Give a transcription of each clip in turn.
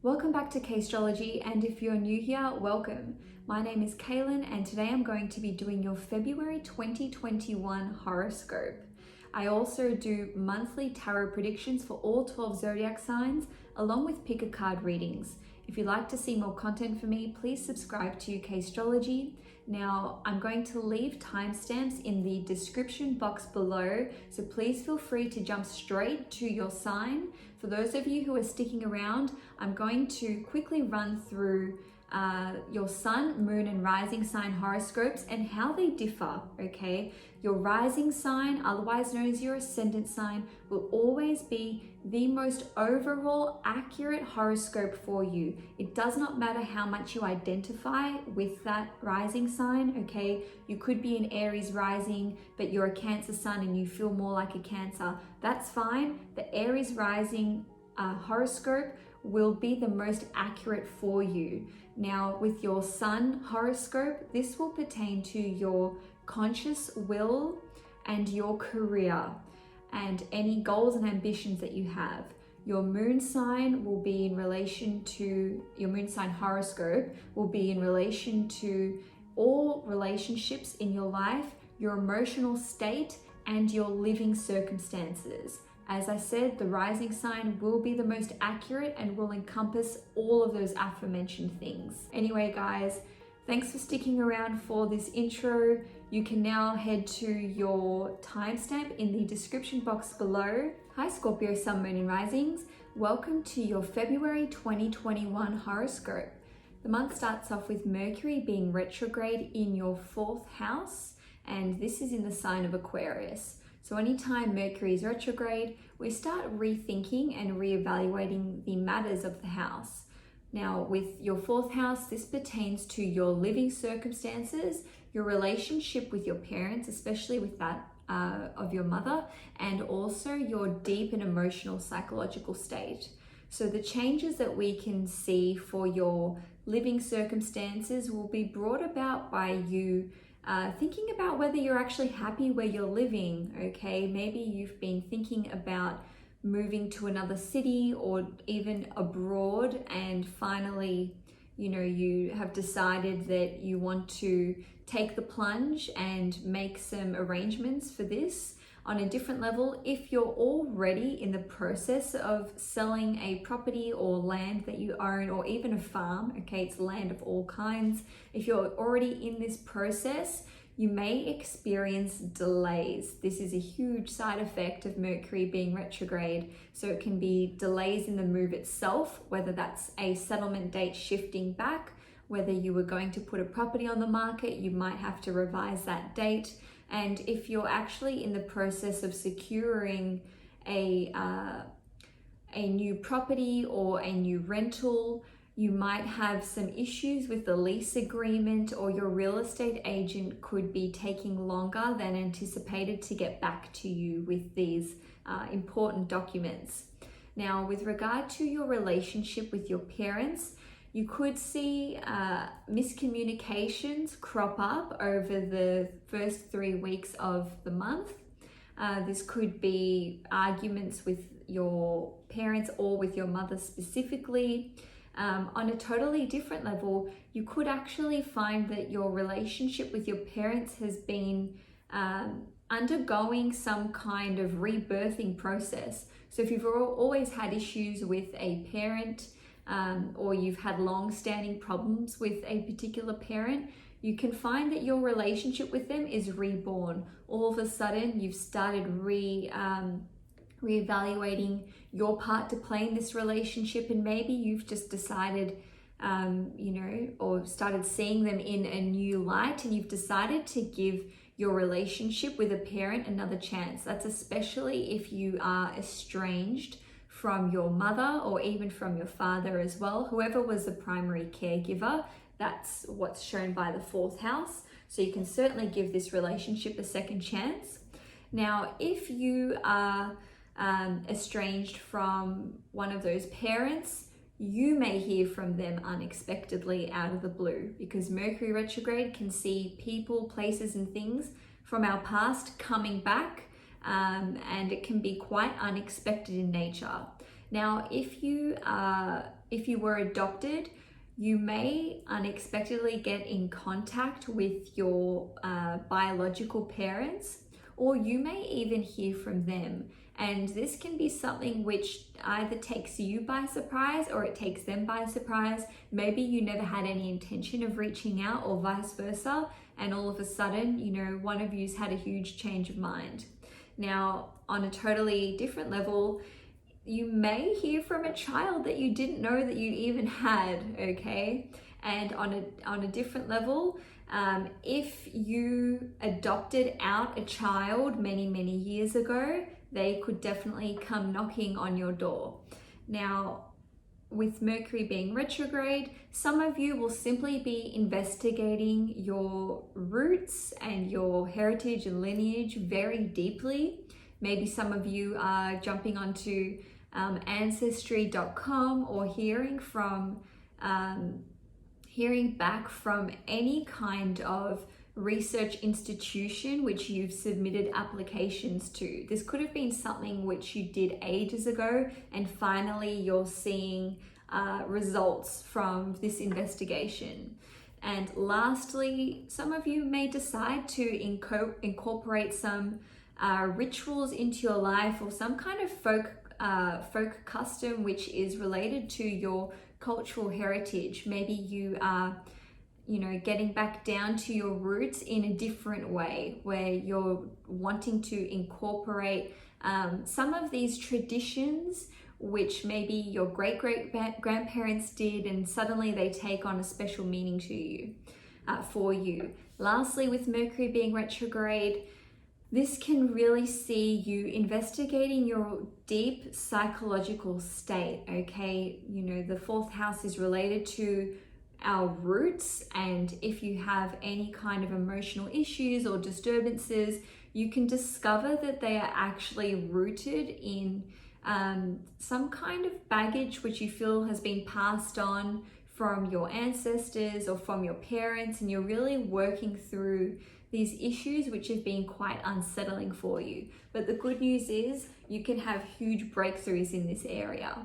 Welcome back to K-Astrology, and if you're new here, welcome. My name is Kaylin, and today I'm going to be doing your February 2021 horoscope. I also do monthly tarot predictions for all 12 zodiac signs, along with pick a card readings. If you'd like to see more content from me, please subscribe to K-Astrology. Now, I'm going to leave timestamps in the description box below, so please feel free to jump straight to your sign. For those of you who are sticking around, I'm going to quickly run through your sun, moon, and rising sign horoscopes and how they differ, okay? Your rising sign, otherwise known as your ascendant sign, will always be the most overall accurate horoscope for you. It does not matter how much you identify with that rising sign, okay? You could be an Aries rising, but you're a Cancer sun and you feel more like a Cancer. That's fine. The Aries rising horoscope will be the most accurate for you. Now, with your sun horoscope, this will pertain to your conscious will and your career and any goals and ambitions that you have. Your moon sign will be in relation to, your moon sign horoscope will be in relation to all relationships in your life, your emotional state, and your living circumstances. As I said, the rising sign will be the most accurate and will encompass all of those aforementioned things. Anyway, guys, thanks for sticking around for this intro. You can now head to your timestamp in the description box below. Hi, Scorpio, Sun, Moon, and Risings. Welcome to your February 2021 horoscope. The month starts off with Mercury being retrograde in your 4th house, and this is in the sign of Aquarius. So anytime Mercury is retrograde, we start rethinking and reevaluating the matters of the house. Now, with your 4th house, this pertains to your living circumstances, your relationship with your parents, especially with that of your mother, and also your deep and emotional psychological state. So the changes that we can see for your living circumstances will be brought about by you thinking about whether you're actually happy where you're living, okay? Maybe you've been thinking about moving to another city or even abroad, and finally, you have decided that you want to take the plunge and make some arrangements for this on a different level. If you're already in the process of selling a property or land that you own, or even a farm, okay, it's land of all kinds. If you're already in this process, you may experience delays. This is a huge side effect of Mercury being retrograde. So it can be delays in the move itself, whether that's a settlement date shifting back, whether you were going to put a property on the market, you might have to revise that date. And if you're actually in the process of securing a new property or a new rental, you might have some issues with the lease agreement, or your real estate agent could be taking longer than anticipated to get back to you with these important documents. Now, with regard to your relationship with your parents, you could see miscommunications crop up over the first 3 weeks of the month. This could be arguments with your parents or with your mother specifically. On a totally different level, you could actually find that your relationship with your parents has been undergoing some kind of rebirthing process. So if you've always had issues with a parent, or you've had long-standing problems with a particular parent, you can find that your relationship with them is reborn. All of a sudden, you've started reevaluating your part to play in this relationship, and maybe you've just decided, or started seeing them in a new light, and you've decided to give your relationship with a parent another chance. That's especially if you are estranged from your mother or even from your father as well. Whoever was the primary caregiver, that's what's shown by the 4th house. So you can certainly give this relationship a second chance. Now, if you are estranged from one of those parents, you may hear from them unexpectedly out of the blue, because Mercury retrograde can see people, places, and things from our past coming back, and it can be quite unexpected in nature. Now, if you are if you were adopted, you may unexpectedly get in contact with your biological parents, or you may even hear from them. And this can be something which either takes you by surprise or it takes them by surprise. Maybe you never had any intention of reaching out, or vice versa, and all of a sudden, you know, one of you's had a huge change of mind. Now, on a totally different level, you may hear from a child that you didn't know that you even had, okay? And on a different level, if you adopted out a child many, many years ago, they could definitely come knocking on your door. Now, with Mercury being retrograde, some of you will simply be investigating your roots and your heritage and lineage very deeply. Maybe some of you are jumping onto ancestry.com or hearing back from any kind of research institution which you've submitted applications to. This could have been something which you did ages ago, and finally you're seeing results from this investigation. And lastly, some of you may decide to incorporate some rituals into your life, or some kind of folk custom which is related to your cultural heritage. Maybe you are, you know, getting back down to your roots in a different way, where you're wanting to incorporate some of these traditions which maybe your great-great-grandparents did, and suddenly they take on a special meaning to you, for you. Lastly, with Mercury being retrograde, this can really see you investigating your deep psychological state, okay? You know, the fourth house is related to our roots, and if you have any kind of emotional issues or disturbances, you can discover that they are actually rooted in some kind of baggage which you feel has been passed on from your ancestors or from your parents, and you're really working through these issues which have been quite unsettling for you. But the good news is you can have huge breakthroughs in this area.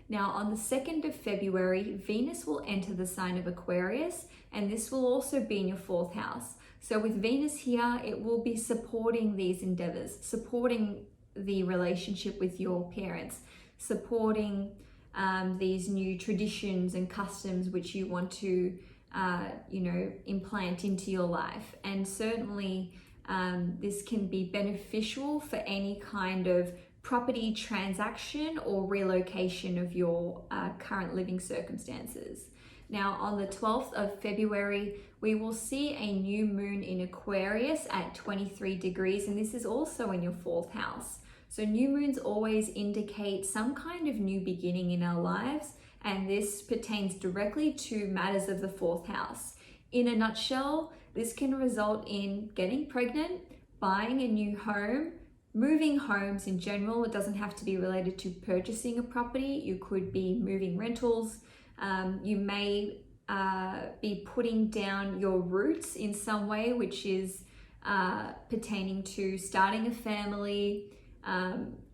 Now, on the 2nd of February, Venus will enter the sign of Aquarius, and this will also be in your 4th house. So with Venus here, it will be supporting these endeavors, supporting the relationship with your parents, supporting these new traditions and customs which you want to implant into your life. And certainly this can be beneficial for any kind of property transaction or relocation of your current living circumstances. Now, on the 12th of February, we will see a new moon in Aquarius at 23 degrees, and this is also in your 4th house. So new moons always indicate some kind of new beginning in our lives, and this pertains directly to matters of the 4th house. In a nutshell, this can result in getting pregnant, buying a new home, moving homes in general. It doesn't have to be related to purchasing a property. You could be moving rentals. You may be putting down your roots in some way, which is pertaining to starting a family,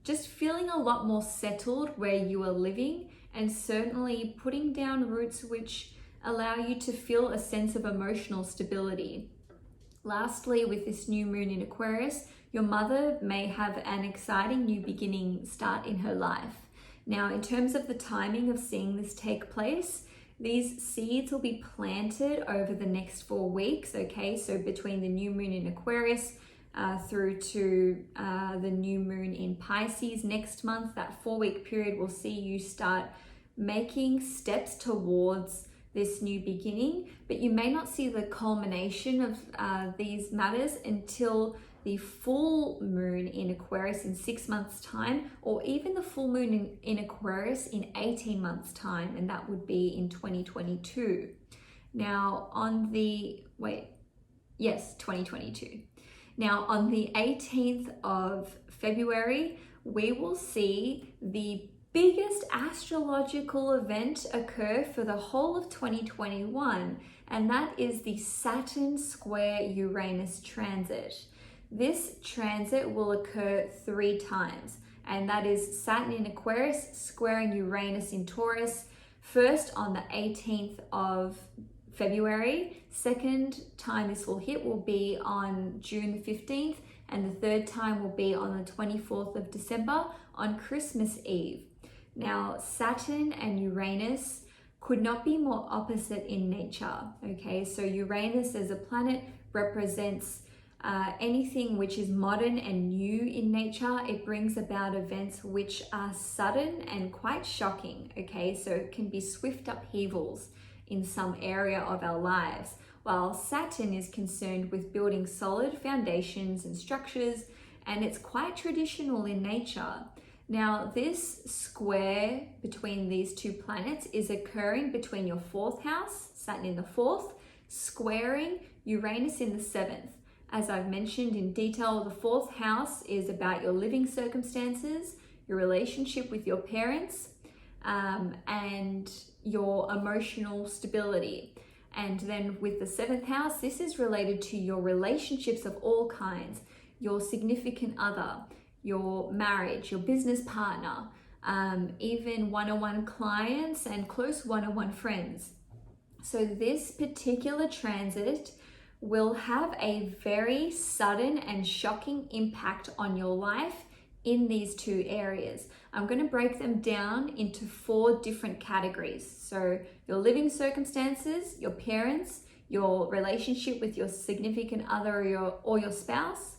just feeling a lot more settled where you are living, and certainly putting down roots which allow you to feel a sense of emotional stability. Lastly, with this new moon in Aquarius, your mother may have an exciting new beginning start in her life. Now, in terms of the timing of seeing this take place, these seeds will be planted over the next 4 weeks, okay? So between the new moon in Aquarius through to the new moon in Pisces next month, that 4-week period will see you start making steps towards this new beginning, but you may not see the culmination of these matters until the full moon in Aquarius in 6 months' time, or even the full moon in Aquarius in 18 months' time, and that would be in 2022. Now, 2022. Now, on the 18th of February, we will see the biggest astrological event occur for the whole of 2021, and that is the Saturn square Uranus transit. This transit will occur 3 times, and that is Saturn in Aquarius squaring Uranus in Taurus First on the 18th of February. Second time this will hit will be on June the 15th, and the third time will be on the 24th of December on Christmas Eve. Now, Saturn and Uranus could not be more opposite in nature, okay? So Uranus as a planet represents anything which is modern and new in nature. It brings about events which are sudden and quite shocking, okay? So it can be swift upheavals in some area of our lives, while Saturn is concerned with building solid foundations and structures, and it's quite traditional in nature. Now, this square between these two planets is occurring between your fourth house, Saturn in the fourth, squaring Uranus in the seventh. As I've mentioned in detail, the fourth house is about your living circumstances, your relationship with your parents, and your emotional stability. And then with the seventh house, this is related to your relationships of all kinds, your significant other, your marriage, your business partner, even one-on-one clients and close one-on-one friends. So this particular transit will have a very sudden and shocking impact on your life in these two areas. I'm going to break them down into 4 different categories. So your living circumstances, your parents, your relationship with your significant other or your spouse,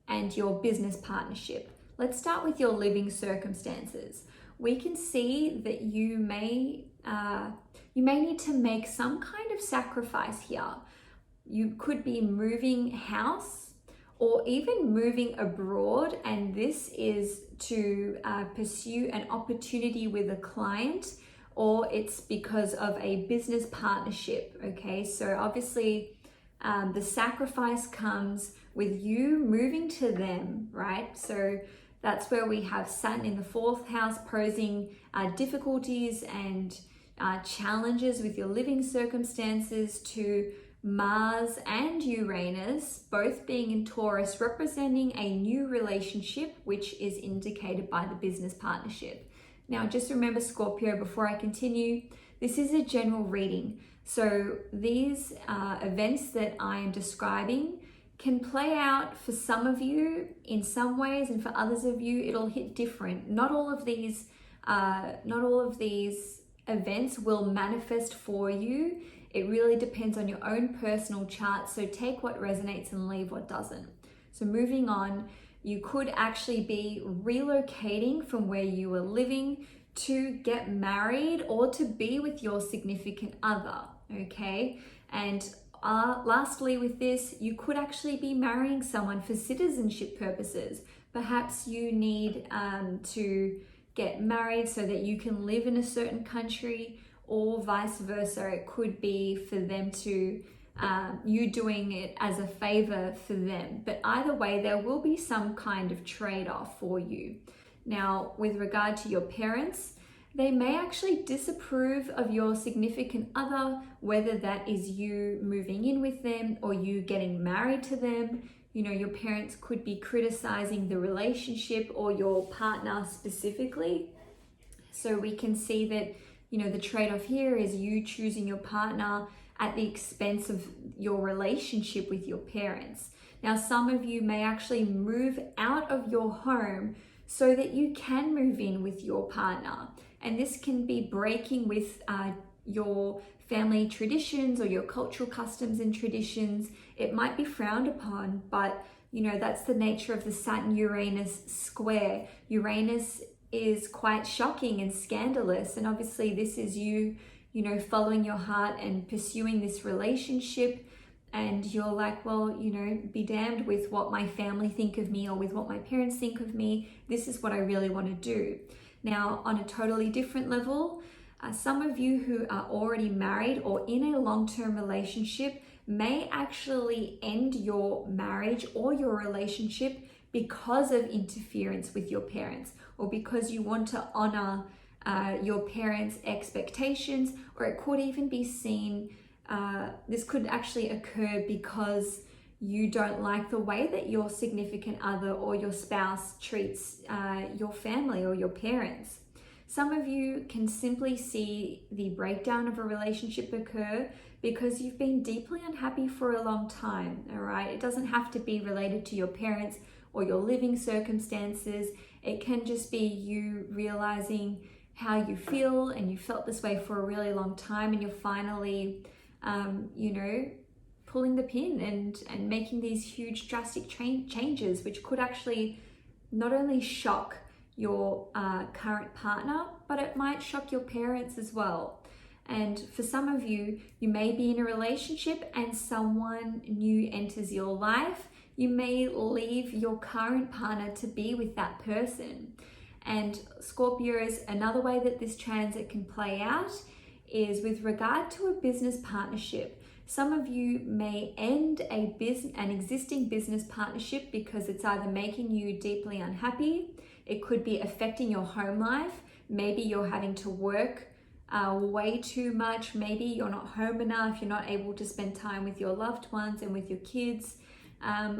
and your business partnership. Let's start with your living circumstances. We can see that you may need to make some kind of sacrifice here. You could be moving house or even moving abroad, and this is to pursue an opportunity with a client, or it's because of a business partnership, okay? So obviously the sacrifice comes with you moving to them, right? So that's where we have Saturn in the fourth house posing difficulties and challenges with your living circumstances, to Mars and Uranus both being in Taurus, representing a new relationship, which is indicated by the business partnership. Now, just remember, Scorpio, before I continue, this is a general reading. So these events that I am describing can play out for some of you in some ways, and for others of you, it'll hit different. Not all of these events will manifest for you. It really depends on your own personal chart. So take what resonates and leave what doesn't. So moving on, you could actually be relocating from where you were living to get married or to be with your significant other, okay? And lastly with this, you could actually be marrying someone for citizenship purposes. Perhaps you need to get married so that you can live in a certain country, or vice versa. It could be for them to, you doing it as a favor for them. But either way, there will be some kind of trade-off for you. Now, with regard to your parents, they may actually disapprove of your significant other, whether that is you moving in with them or you getting married to them. You know, your parents could be criticizing the relationship or your partner specifically. So we can see that, you know, the trade-off here is you choosing your partner at the expense of your relationship with your parents. Now, some of you may actually move out of your home so that you can move in with your partner. And this can be breaking with your family traditions or your cultural customs and traditions. It might be frowned upon, but you know, that's the nature of the Saturn-Uranus square. Uranus is quite shocking and scandalous, and obviously this is you know, following your heart and pursuing this relationship, and you're like, well, you know, be damned with what my family think of me or with what my parents think of me. This is what I really want to do. Now, on a totally different level, some of you who are already married or in a long-term relationship may actually end your marriage or your relationship because of interference with your parents, or because you want to honor your parents' expectations, or it could even be seen, this could actually occur because you don't like the way that your significant other or your spouse treats your family or your parents. Some of you can simply see the breakdown of a relationship occur because you've been deeply unhappy for a long time, all right? It doesn't have to be related to your parents or your living circumstances. It can just be you realizing how you feel, and you felt this way for a really long time, and you're finally, pulling the pin and making these huge drastic changes, which could actually not only shock your current partner, but it might shock your parents as well. And for some of you, you may be in a relationship and someone new enters your life. You may leave your current partner to be with that person. And Scorpios, another way that this transit can play out is with regard to a business partnership. Some of you may end an existing business partnership because it's either making you deeply unhappy. It could be affecting your home life. Maybe you're having to work way too much. Maybe you're not home enough. You're not able to spend time with your loved ones and with your kids.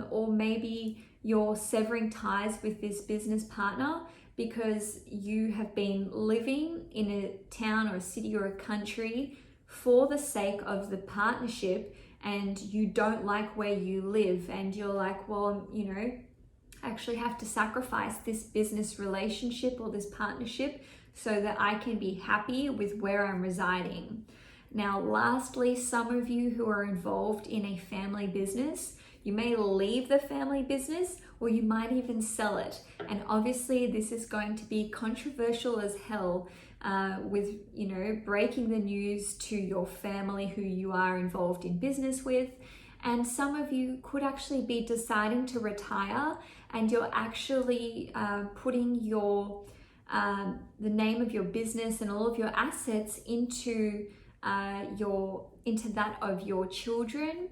Or maybe you're severing ties with this business partner because you have been living in a town or a city or a country for the sake of the partnership, and you don't like where you live, and you're like, well, I actually have to sacrifice this business relationship or this partnership so that I can be happy with where I'm residing. Now, lastly, some of you who are involved in a family business, you may leave the family business, or you might even sell it. And obviously this is going to be controversial as hell with, breaking the news to your family who you are involved in business with. And some of you could actually be deciding to retire, and you're actually putting the name of your business and all of your assets into that of your children,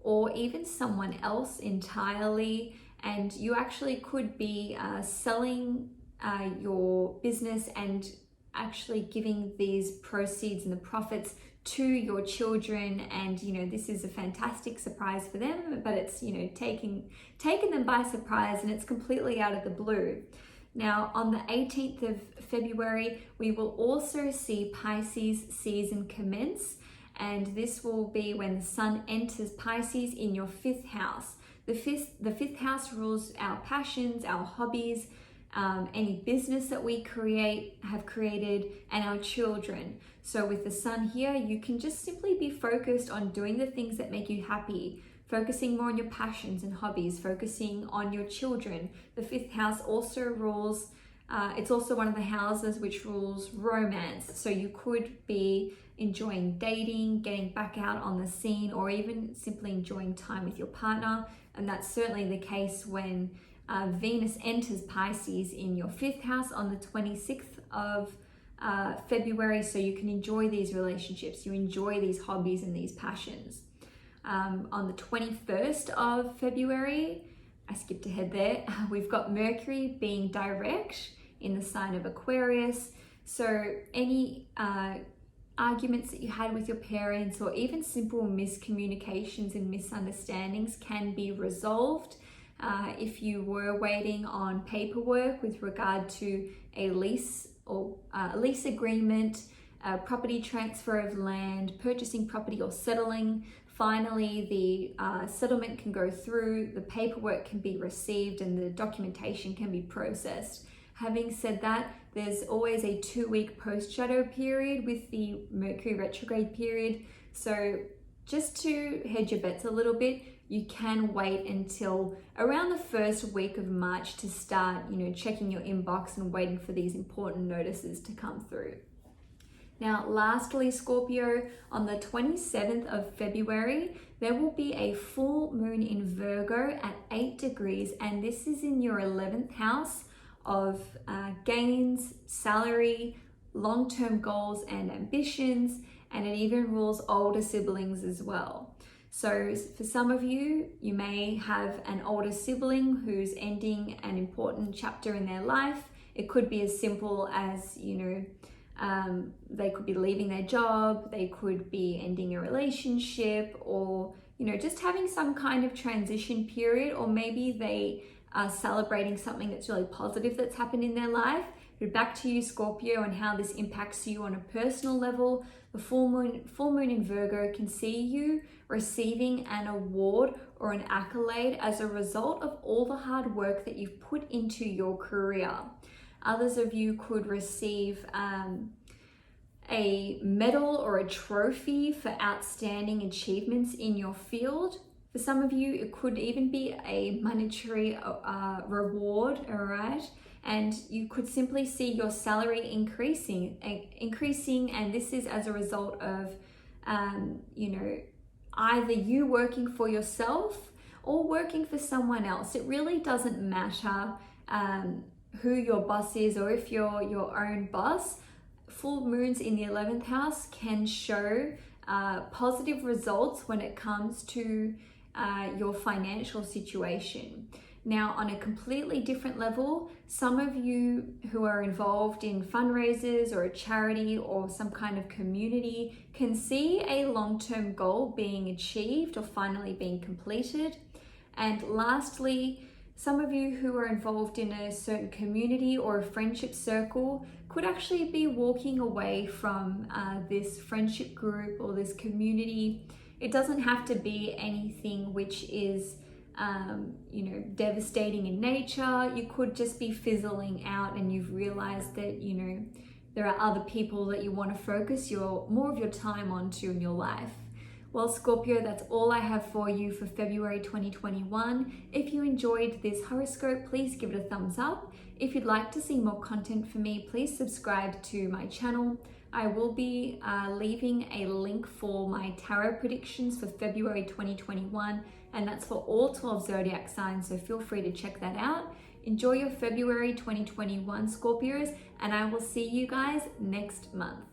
or even someone else entirely. And you actually could be selling your business and actually giving these proceeds and the profits to your children. And this is a fantastic surprise for them, but it's taking them by surprise, and it's completely out of the blue. Now, on the 18th of February, we will also see Pisces season commence, and this will be when the Sun enters Pisces in your 5th house. The fifth house rules our passions, our hobbies, any business that we have created, and our children. So with the Sun here, you can just simply be focused on doing the things that make you happy, focusing more on your passions and hobbies, focusing on your children. The 5th house also rules, it's also one of the houses which rules romance. So you could be enjoying dating, getting back out on the scene, or even simply enjoying time with your partner. And that's certainly the case when Venus enters Pisces in your 5th house on the 26th of February. So you can enjoy these relationships, you enjoy these hobbies and these passions. On the 21st of February, I skipped ahead there, we've got Mercury being direct in the sign of Aquarius. So any arguments that you had with your parents, or even simple miscommunications and misunderstandings, can be resolved. If you were waiting on paperwork with regard to a lease or lease agreement, property transfer of land, purchasing property, or settling, finally the settlement can go through, the paperwork can be received, and the documentation can be processed. Having said that, there's always a 2-week post-shadow period with the Mercury retrograde period. So just to hedge your bets a little bit, you can wait until around the first week of March to start, checking your inbox and waiting for these important notices to come through. Now, lastly, Scorpio, on the 27th of February, there will be a full moon in Virgo at 8 degrees, and this is in your 11th house of gains, salary, long-term goals and ambitions, and it even rules older siblings as well. So for some of you, you may have an older sibling who's ending an important chapter in their life. It could be as simple as, they could be leaving their job, they could be ending a relationship, or, just having some kind of transition period, or maybe they are celebrating something that's really positive that's happened in their life. But back to you, Scorpio, and how this impacts you on a personal level. The full moon in Virgo can see you receiving an award or an accolade as a result of all the hard work that you've put into your career. Others of you could receive a medal or a trophy for outstanding achievements in your field. For some of you, it could even be a monetary reward, all right? And you could simply see your salary increasing, and this is as a result of, either you working for yourself or working for someone else. It really doesn't matter who your boss is or if you're your own boss. Full moons in the 11th house can show positive results when it comes to your financial situation. Now, on a completely different level, some of you who are involved in fundraisers or a charity or some kind of community can see a long-term goal being achieved or finally being completed. And lastly, some of you who are involved in a certain community or a friendship circle could actually be walking away from this friendship group or this community. It doesn't have to be anything which is devastating in nature. You could just be fizzling out and you've realized that, there are other people that you want to focus more of your time onto in your life. Well, Scorpio, that's all I have for you for February 2021. If you enjoyed this horoscope, please give it a thumbs up. If you'd like to see more content from me, please subscribe to my channel. I will be leaving a link for my tarot predictions for February 2021, and that's for all 12 zodiac signs, so feel free to check that out. Enjoy your February 2021, Scorpios, and I will see you guys next month.